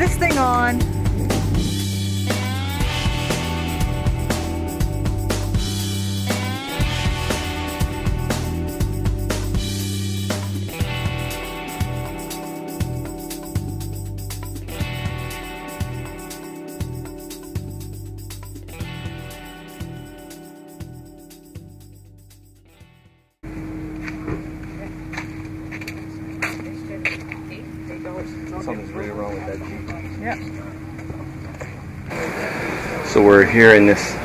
this thing on. Something's really wrong with that Jeep. Yeah. So we're here in this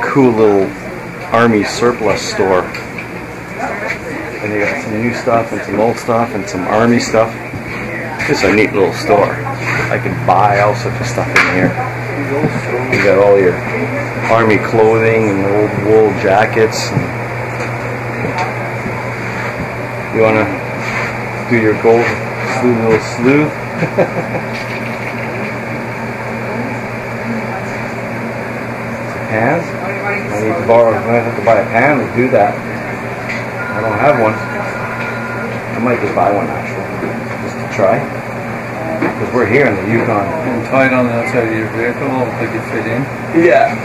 cool little army surplus store. And they got some new stuff and some old stuff and some army stuff. It's a neat little store. I can buy all sorts of stuff in here. You got all your army clothing and old wool jackets. You wanna do your gold little sleuth? Pans? I need to borrow. I have to buy a pan to do that. I don't have one. I might just buy one actually, just to try. Because we're here in the Yukon. And tie it on the outside of your vehicle, like you fit in. Yeah.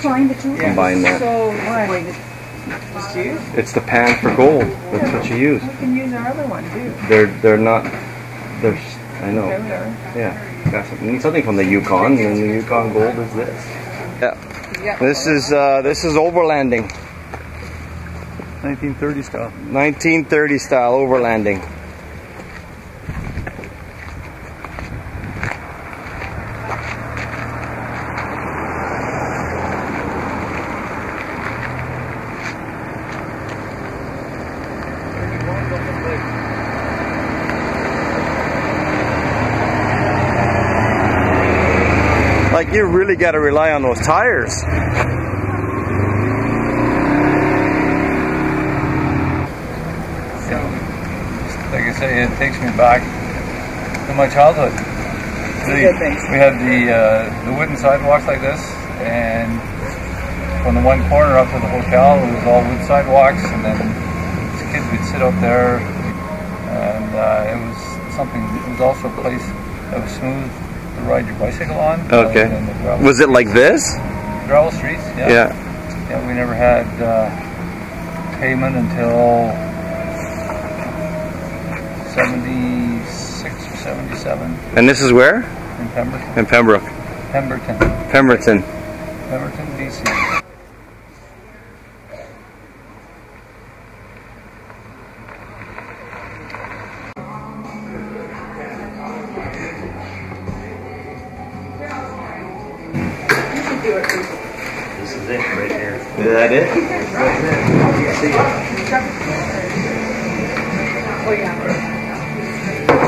Combine that. So what? Just use? It's the pan for gold. That's what you use. We can use our other one too. They're not. They're. I know. Okay, whatever. Yeah. Got something. You need something from the Yukon, and the Yukon gold is this. Yeah. This is overlanding. 1930 style. 1930 style overlanding. Like, you really got to rely on those tires. Like I say, it takes me back to my childhood. We had the wooden sidewalks like this, and from the one corner up to the hotel, it was all wood sidewalks, and then as kids we'd sit up there, and it was something. It was also a place that was smooth to ride your bicycle on. Okay. Was it like this? Gravel streets. Yeah. Yeah. We never had pavement until 76 or 77. And this is where? In Pemberton. In Pembroke. Pemberton. Pemberton. Pemberton, BC. This is it right here. Is that it? Right there. You see it. Oh yeah.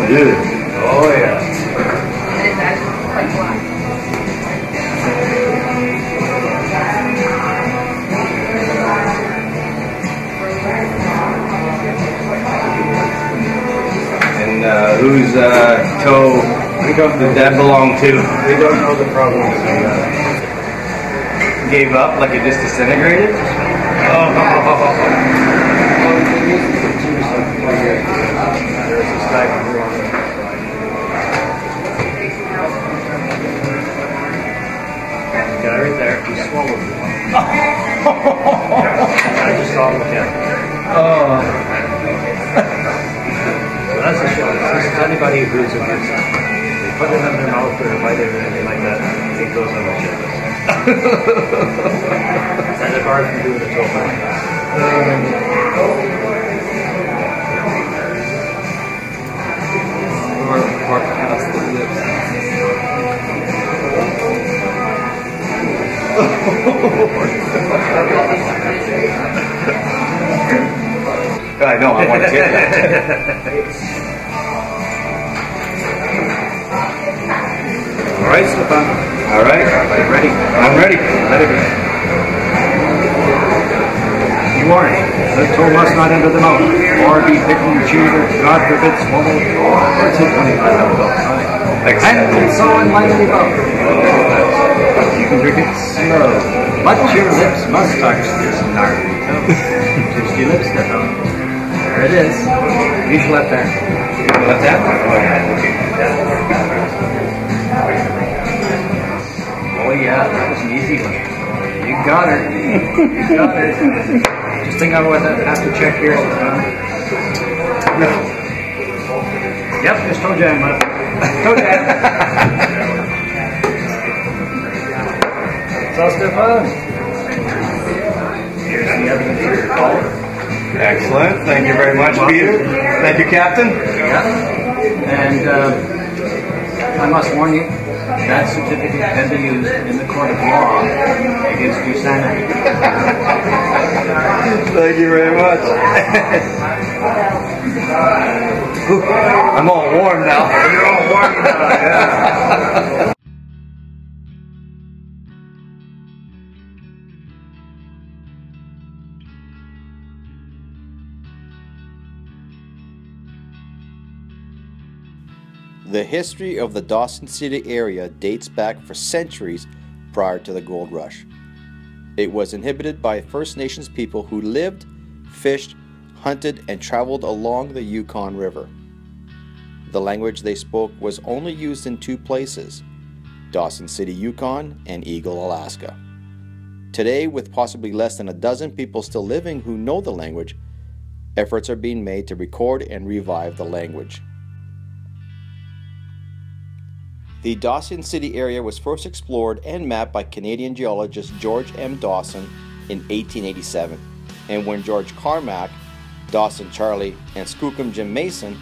Dude. Oh yeah. And it's actually quite black. And whose toe did that belong to? We don't know the problem. Gave up like it just disintegrated? Oh. Guy right there, he swallowed it. I just saw him again. Oh. So that's a show. This is anybody who's a good son. They put it in their mouth or bite it or anything like that, it goes on the chip. And the bar can do it until Or past the lips. I know, I want to get that. All right, Stefan. All right, ready? I'm ready. You aren't. The toe must not enter the mouth, or be bitten, chewed, or God forbid, swallowed, or taken. And so in lightly above. Slow. But your lips must touch this gnarly toe. Just your lips step on. There it is. Use left hand. Left hand? Oh yeah, that was an easy one. You got it. You got it. Just think I would have to check here. No. Yep, just toe jam, left. Toe jam. So Stefan, here's the evidence for your call. Excellent. Thank you very much, Peter. Thank you, Captain. Yeah. And I must warn you, that certificate can be used in the court of law against insanity. Thank you very much. I'm all warm now. You're all warm now, yeah. The history of the Dawson City area dates back for centuries prior to the gold rush. It was inhabited by First Nations people who lived, fished, hunted, and traveled along the Yukon River. The language they spoke was only used in two places, Dawson City, Yukon, and Eagle, Alaska. Today, with possibly less than a dozen people still living who know the language, efforts are being made to record and revive the language. The Dawson City area was first explored and mapped by Canadian geologist George M. Dawson in 1887, and when George Carmack, Dawson Charlie, and Skookum Jim Mason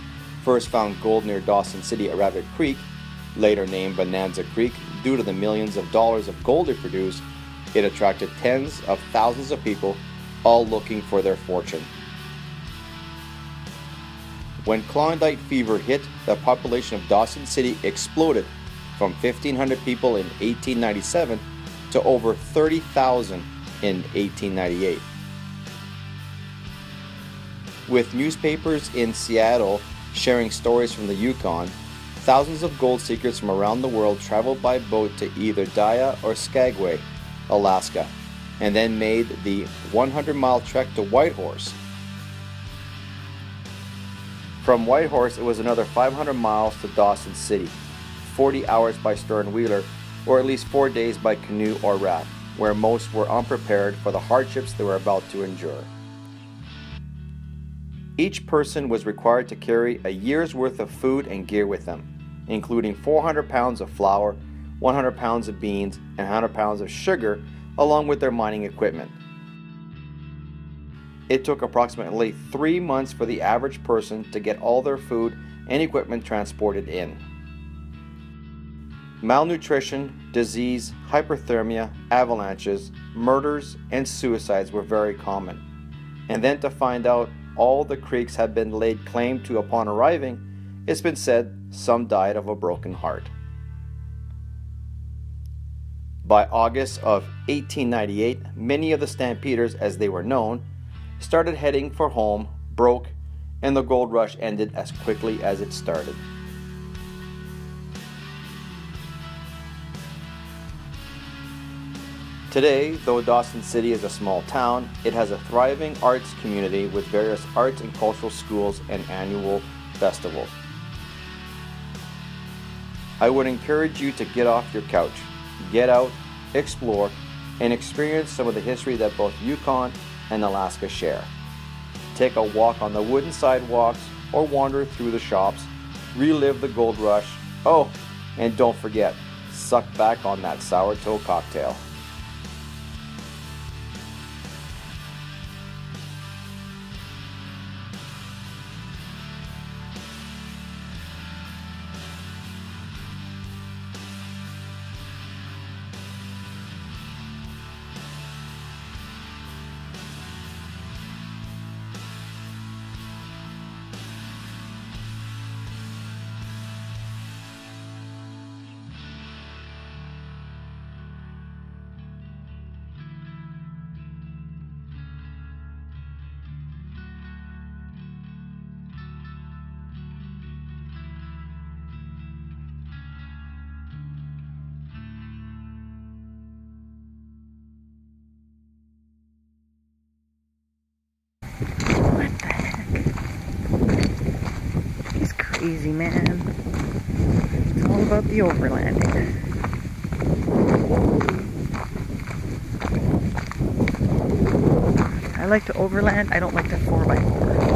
first found gold near Dawson City at Rabbit Creek, later named Bonanza Creek due to the millions of dollars of gold it produced, it attracted tens of thousands of people, all looking for their fortune. When Klondike fever hit, the population of Dawson City exploded from 1,500 people in 1897 to over 30,000 in 1898. With newspapers in Seattle sharing stories from the Yukon, thousands of gold seekers from around the world traveled by boat to either Dia or Skagway, Alaska, and then made the 100-mile trek to Whitehorse. From Whitehorse, it was another 500 miles to Dawson City, 40 hours by stern-wheeler, or at least 4 days by canoe or raft, where most were unprepared for the hardships they were about to endure. Each person was required to carry a year's worth of food and gear with them, including 400 pounds of flour, 100 pounds of beans, and 100 pounds of sugar, along with their mining equipment. It took approximately 3 months for the average person to get all their food and equipment transported in. Malnutrition, disease, hyperthermia, avalanches, murders, and suicides were very common. And then to find out all the creeks had been laid claim to upon arriving, it's been said some died of a broken heart. By August of 1898, many of the Stampeders, as they were known, started heading for home, broke, and the gold rush ended as quickly as it started. Today, though Dawson City is a small town, it has a thriving arts community with various arts and cultural schools and annual festivals. I would encourage you to get off your couch, get out, explore, and experience some of the history that both Yukon and Alaska share. Take a walk on the wooden sidewalks or wander through the shops, relive the gold rush. Oh, and don't forget, suck back on that sourdough cocktail. easy, man. It's all about the overlanding. I like to overland. I don't like to 4x4.